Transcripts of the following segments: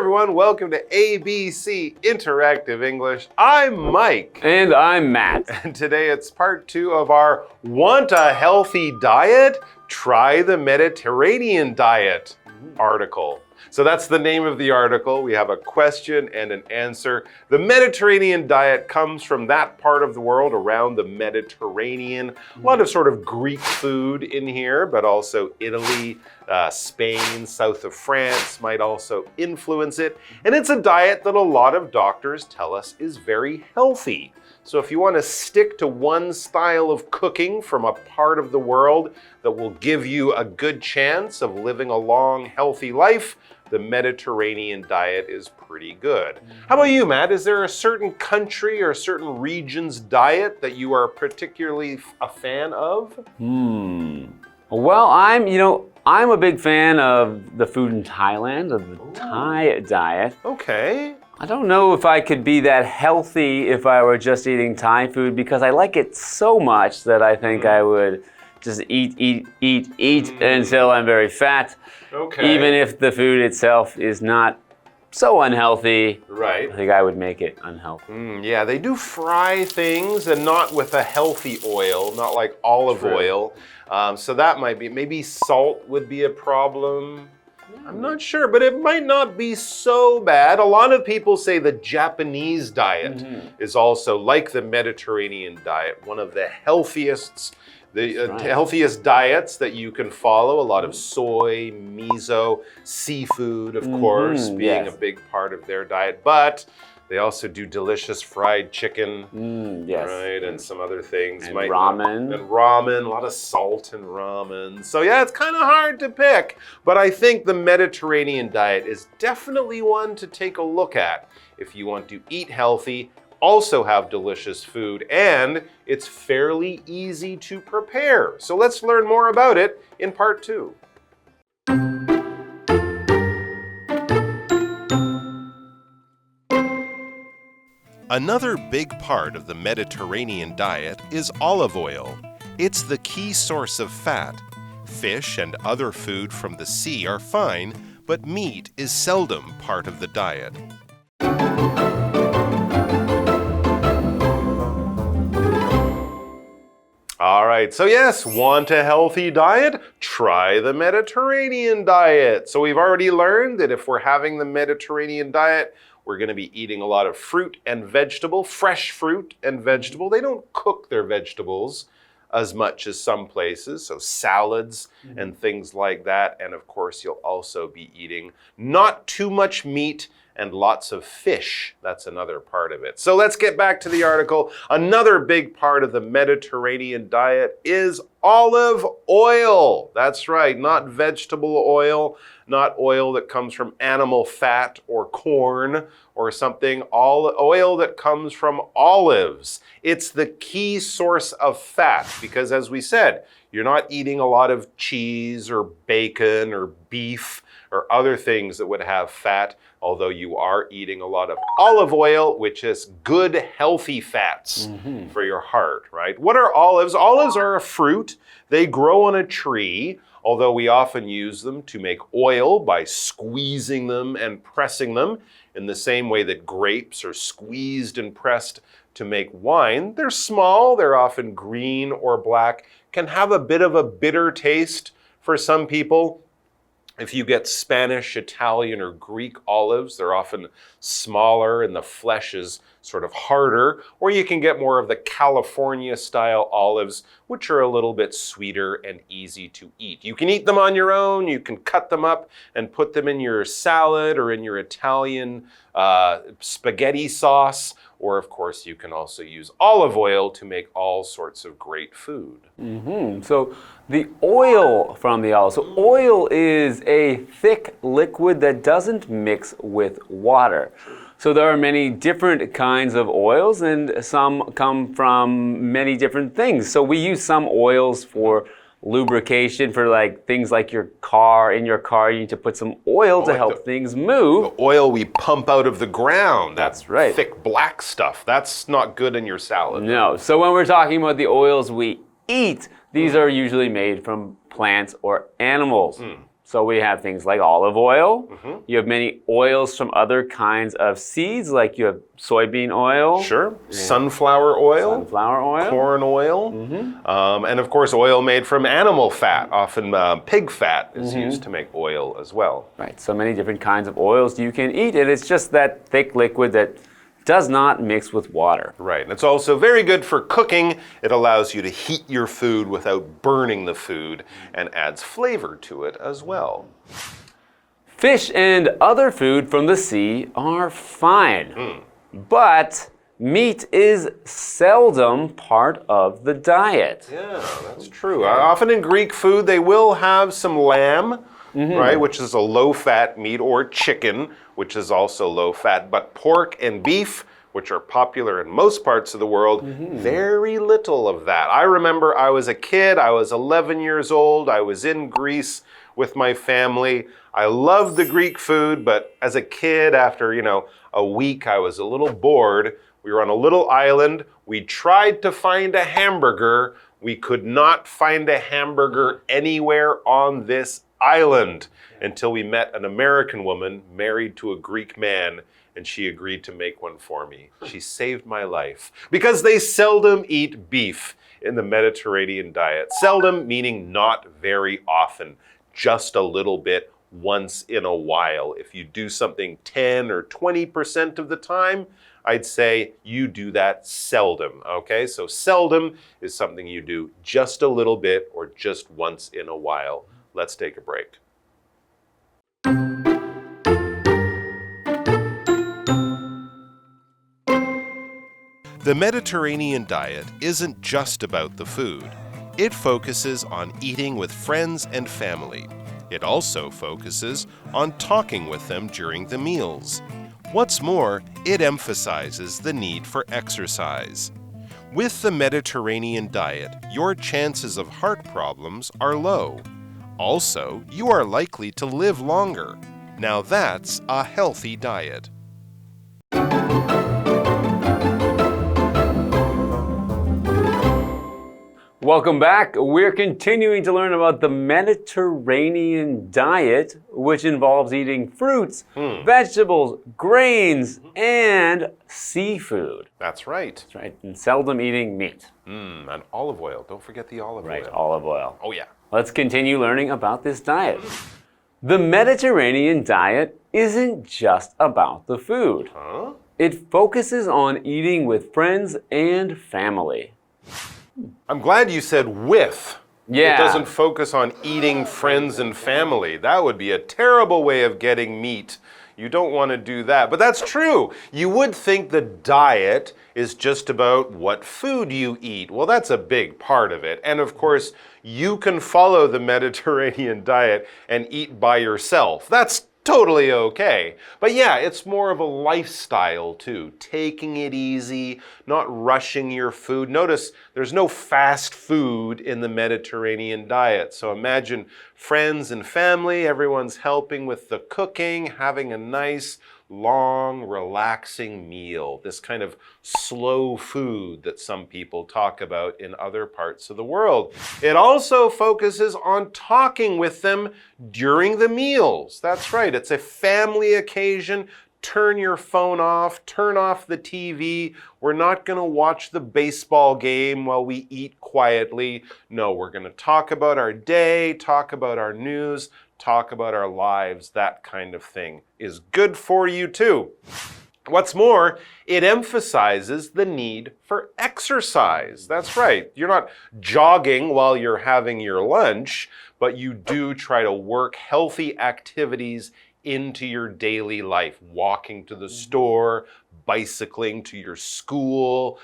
everyone. Welcome to ABC Interactive English. I'm Mike. And I'm Matt. And today it's part 2 of our Wanta Healthy Diet, Try the Mediterranean Diet article. So that's the name of the article. We have a question and an answer. The Mediterranean diet comes from that part of the world around the Mediterranean. A lot of sort of Greek food in here, but also Italy, Spain, south of France might also influence it. And it's a diet that a lot of doctors tell us is very healthy. So if you want to stick to one style of cooking from a part of the world that will give you a good chance of living a long, healthy life, the Mediterranean diet is pretty good. How about you, Matt? Is there a certain country or a certain region's diet that you are particularly a fan of? Well, I'm a big fan of the food in Thailand, of the Thai diet. Okay. I don't know if I could be that healthy if I were just eating Thai food because I like it so much that I think I would just eat until I'm very fat. Okay. Even if the food itself is not so unhealthy, right. I think I would make it unhealthy. Yeah, they do fry things and not with a healthy oil, not like olive oil. So that might be, maybe salt would be a problem. I'm not sure, but it might not be so bad. A lot of people say the Japanese diet is also like the Mediterranean diet, one of the healthiest healthiest diets that you can follow. A lot of soy, miso, seafood, of course, being a big part of their diet. But they also do delicious fried chicken, right, and some other things. And ramen. And ramen, a lot of salt in ramen. So yeah, it's kind of hard to pick. But I think the Mediterranean diet is definitely one to take a look at if you want to eat healthy, also have delicious food, and it's fairly easy to prepare. So let's learn more about it in part 2. Another big part of the Mediterranean diet is olive oil. It's the key source of fat. Fish and other food from the sea are fine, but meat is seldom part of the diet. All right, so yes, want a healthy diet? Try the Mediterranean diet. So we've already learned that if we're having the Mediterranean diet, we're going to be eating a lot of fruit and vegetable, fresh fruit and vegetable. They don't cook their vegetables as much as some places, so salads and things like that. And of course, you'll also be eating not too much meat and lots of fish. That's another part of it. So let's get back to the article. Another big part of the Mediterranean diet is olive oil. That's right, not vegetable oil, not oil that comes from animal fat or corn or something, all oil that comes from olives. It's the key source of fat because, as we said, you're not eating a lot of cheese or bacon or beef or other things that would have fat, although you are eating a lot of olive oil, which is good, healthy fats for your heart, right? What are olives? Olives are a fruit. They grow on a tree, although we often use them to make oil by squeezing them and pressing them in the same way that grapes are squeezed and pressed to make wine. They're small, they're often green or black, can have a bit of a bitter taste for some people. If you get Spanish, Italian, or Greek olives, they're often smaller and the flesh is sort of harder. Or you can get more of the California-style olives, which are a little bit sweeter and easy to eat. You can eat them on your own. You can cut them up and put them in your salad or in your Italian spaghetti sauce. Or, of course, you can also use olive oil to make all sorts of great food. So the oil from the olive. So oil is a thick liquid that doesn't mix with water. So there are many different kinds of oils, and some come from many different things. So we use some oils for lubrication, for like things like your car. In your car, you need to put some oil to help things move. The oil we pump out of the ground. That's right. Thick black stuff. That's not good in your salad. No. So when we're talking about the oils we eat, these are usually made from plants or animals. So we have things like olive oil. You have many oils from other kinds of seeds, like you have soybean oil. Sure. Sunflower oil. Sunflower oil. Corn oil. And of course, oil made from animal fat. Often pig fat is used to make oil as well. Right, so many different kinds of oils you can eat, and it's just that thick liquid that does not mix with water. Right, and it's also very good for cooking. It allows you to heat your food without burning the food and adds flavor to it as well. Fish and other food from the sea are fine, but meat is seldom part of the diet. Yeah, that's true. Often in Greek food, they will have some lamb, right, which is a low-fat meat, or chicken, which is also low-fat. But pork and beef, which are popular in most parts of the world, very little of that. I remember I was a kid, I was 11 years old, I was in Greece with my family. I loved the Greek food, but as a kid, after, a week, I was a little bored. We were on a little island. We tried to find a hamburger. We could not find a hamburger anywhere on this island until we met an American woman married to a Greek man, and she agreed to make one for me. She saved my life because they seldom eat beef in the Mediterranean diet. Seldom meaning not very often, just a little bit once in a while. If you do something 10 or 20% of the time, I'd say you do that seldom, okay? So seldom is something you do just a little bit or just once in a while. Let's take a break. The Mediterranean diet isn't just about the food. It focuses on eating with friends and family. It also focuses on talking with them during the meals. What's more, it emphasizes the need for exercise. With the Mediterranean diet, your chances of heart problems are low. Also, you are likely to live longer. Now that's a healthy diet. Welcome back. We're continuing to learn about the Mediterranean diet, which involves eating fruits, vegetables, grains, and seafood. That's right. That's right. And seldom eating meat. And olive oil. Don't forget the olive oil. Right, olive oil. Oh, yeah. Let's continue learning about this diet. The Mediterranean diet isn't just about the food. Huh? It focuses on eating with friends and family. I'm glad you said with. Yeah. It doesn't focus on eating friends and family. That would be a terrible way of getting meat. You don't want to do that. But that's true. You would think the diet is just about what food you eat. Well, that's a big part of it. And of course, you can follow the Mediterranean diet and eat by yourself. That's totally okay. But yeah, it's more of a lifestyle too. Taking it easy, not rushing your food. Notice there's no fast food in the Mediterranean diet. So imagine friends and family, everyone's helping with the cooking, having a nice, long, relaxing meal. This kind of slow food that some people talk about in other parts of the world. It also focuses on talking with them during the meals. That's right, it's a family occasion. Turn your phone off, turn off the TV. We're not going to watch the baseball game while we eat quietly. No, we're going to talk about our day, talk about our news, talk about our lives. That kind of thing is good for you too. What's more, it emphasizes the need for exercise. That's right. You're not jogging while you're having your lunch, but you do try to work healthy activities into your daily life, walking to the store, bicycling to your school,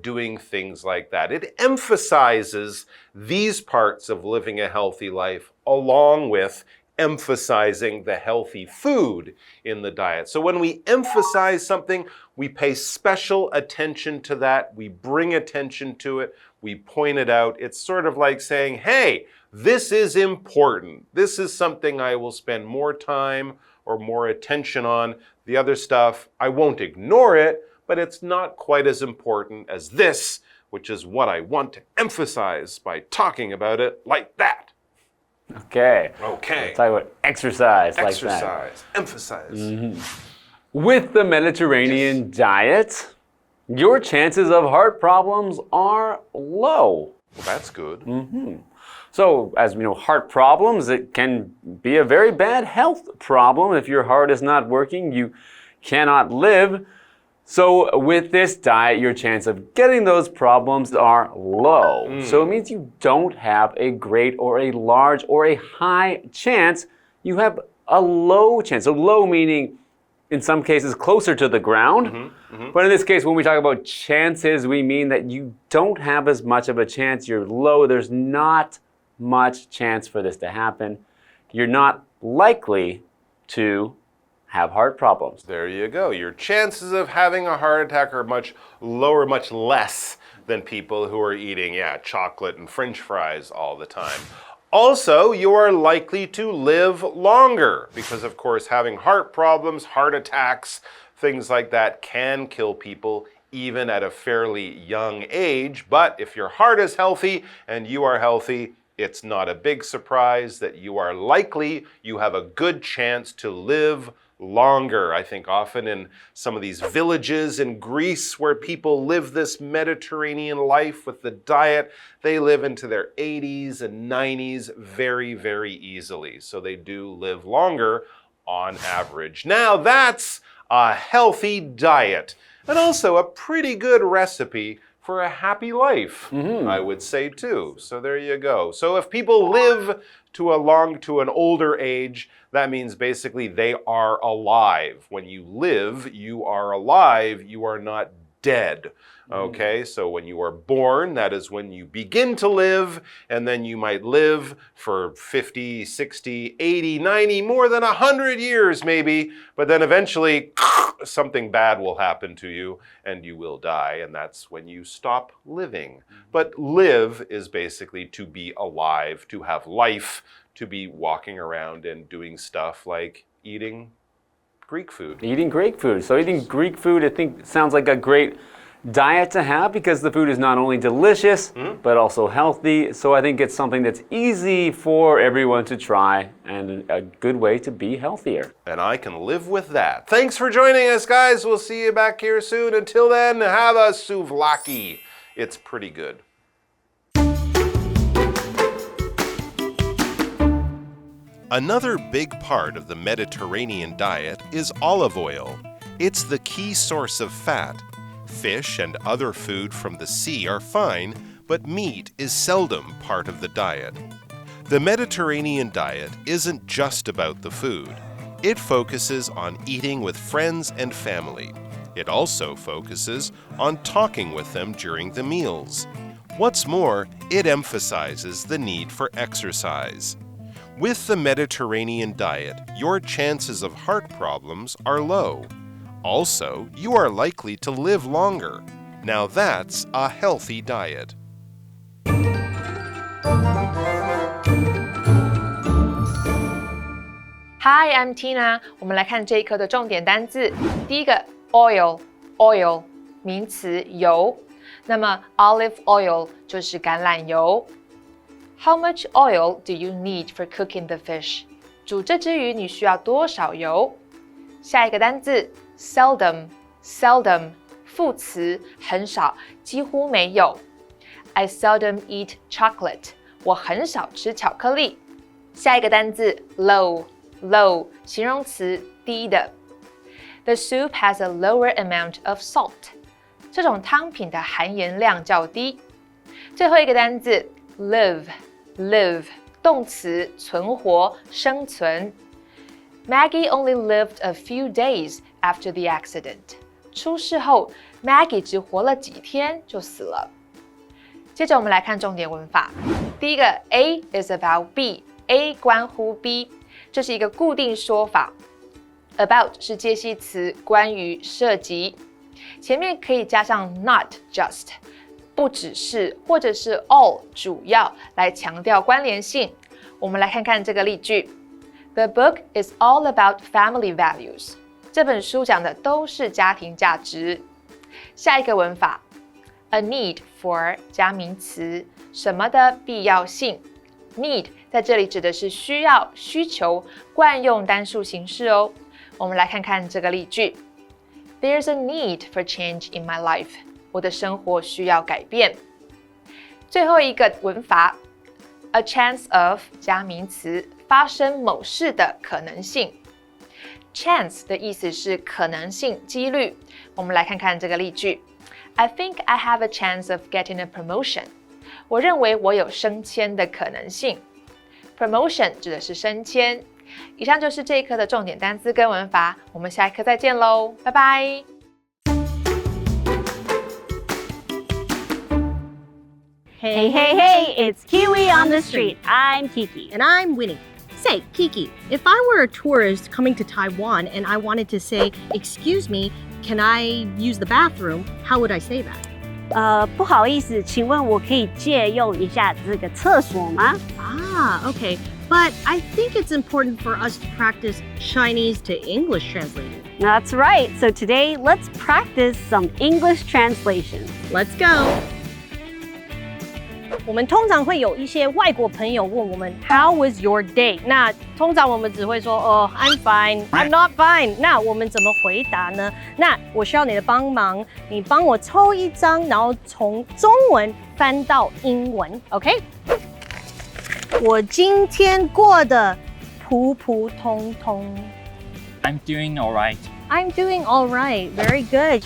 doing things like that. It emphasizes these parts of living a healthy life along with emphasizing the healthy food in the diet. So when we emphasize something, we pay special attention to that, we bring attention to it, we point it out. It's sort of like saying, hey, this is important. This is something I will spend more time or more attention on. The other stuff, I won't ignore it, but it's not quite as important as this, which is what I want to emphasize by talking about it like that. Okay. Okay. Talk about exercise like that. Exercise. Emphasize. With the Mediterranean diet, your chances of heart problems are low. Well, that's good. So, as we know, heart problems, it can be a very bad health problem. If your heart is not working, you cannot live. So, with this diet, your chance of getting those problems are low. So, it means you don't have a great or a large or a high chance. You have a low chance. So, low meaning, in some cases, closer to the ground. But in this case, when we talk about chances, we mean that you don't have as much of a chance. You're low. There's not much chance for this to happen. You're not likely to have heart problems. There you go. Your chances of having a heart attack are much lower, much less than people who are eating, chocolate and French fries all the time. Also, you are likely to live longer because, of course, having heart problems, heart attacks, things like that can kill people even at a fairly young age. But if your heart is healthy and you are healthy, it's not a big surprise that you are likely, you have a good chance to live longer. I think often in some of these villages in Greece where people live this Mediterranean life with the diet, they live into their 80s and 90s very, very easily. So they do live longer on average. Now that's a healthy diet and also a pretty good recipe for a happy life, I would say too. So there you go. So if people live to an older age, that means basically they are alive. When you live, you are alive. You are not dead. Okay, so when you are born, that is when you begin to live, and then you might live for 50, 60, 80, 90, more than 100 years maybe, but then eventually something bad will happen to you and you will die, and that's when you stop living. But live is basically to be alive, to have life, to be walking around and doing stuff like eating Greek food. Eating Greek food. So eating Greek food, I think, sounds like a great diet to have because the food is not only delicious, but also healthy. So I think it's something that's easy for everyone to try and a good way to be healthier. And I can live with that. Thanks for joining us, guys. We'll see you back here soon. Until then, have a souvlaki. It's pretty good. Another big part of the Mediterranean diet is olive oil. It's the key source of fat. Fish and other food from the sea are fine, but meat is seldom part of the diet. The Mediterranean diet isn't just about the food. It focuses on eating with friends and family. It also focuses on talking with them during the meals. What's more, it emphasizes the need for exercise. With the Mediterranean diet, your chances of heart problems are low. Also, you are likely to live longer. Now that's a healthy diet. Hi, I'm Tina. 我们来看这一课的重点单字。第一个 oil 名词油，那么 olive oil 就是橄榄油。How much oil do you need for cooking the fish? 煮这只鱼你需要多少油？下一个单字 seldom 副词很少，几乎没有。I seldom eat chocolate. 我很少吃巧克力。下一个单字 low 形容词低的。The soup has a lower amount of salt. 这种汤品的含盐量较低。最后一个单字 live 动词存活生存。Maggie only lived a few days after the accident. 出事后 Maggie 只活了几天就死了。接着我们来看重点文法。第一个 A is about B. A 关乎 B. 这是一个固定说法。About 是介系词，关于涉及。前面可以加上 not just 不只是或者是 all 主要来强调关联性。我们来看看这个例句。The book is all about family values. 这本书讲的都是家庭价值。下一个文法 A need for 加名词，什么的必要性。Need 在这里指的是需要、需求，惯用单数形式哦。我们来看看这个例句 ：There's a need for change in my life. 我的生活需要改变。最后一个文法 ，a chance of 加名词，发生某事的可能性。Chance 的意思是可能性、几率。我们来看看这个例句 ：I think I have a chance of getting a promotion. 我认为我有升迁的可能性。Promotion 指的是升迁。以上就是这一课的重点单词跟文法，我们下一课再见喽，拜拜。Hey, hey, hey, it's Kiwi on the street. I'm Kiki. And I'm Winnie. Say, Kiki, if I were a tourist coming to Taiwan and I wanted to say, excuse me, can I use the bathroom? How would I say that? 不好意思，请问我可以借用一下这个厕所吗？ Okay. But I think it's important for us to practice Chinese to English translating. That's right. So today, let's practice some English translation. Let's go. 我们通常会有一些外国朋友问我们 How was your day? 那通常我们只会说I'm fine, I'm not fine. 那我们怎么回答呢？那我需要你的帮忙，你帮我抽一张，然后从中文翻到英文 ，OK？ 我今天过得普普通通。 I'm doing all right. I'm doing all right. Very good.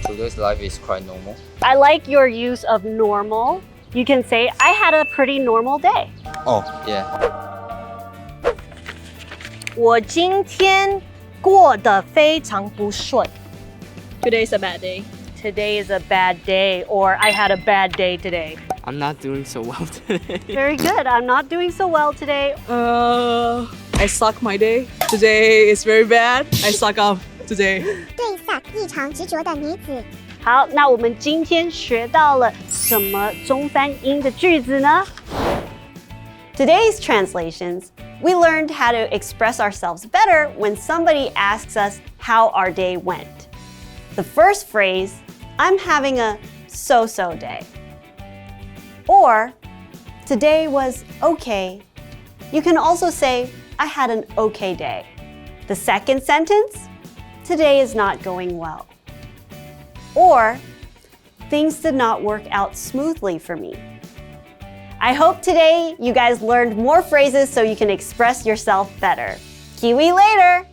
Today's life is quite normal. I like your use of normal. You can say, I had a pretty normal day. Oh, yeah. 我今天过得非常不顺。 Today's a bad day. Today is a bad day, or I had a bad day today. I'm not doing so well today. Very good. I'm not doing so well today. I suck my day. Today is very bad. I suck up today. 对 suck 异常执着的女子。好，那我们今天学到了什么中翻英的句子呢？ Today's translations, we learned how to express ourselves better when somebody asks us how our day went. The first phrase, I'm having a so-so day. Or, today was okay. You can also say, I had an okay day. The second sentence, today is not going well. Or, things did not work out smoothly for me. I hope today you guys learned more phrases so you can express yourself better. Kiwi later!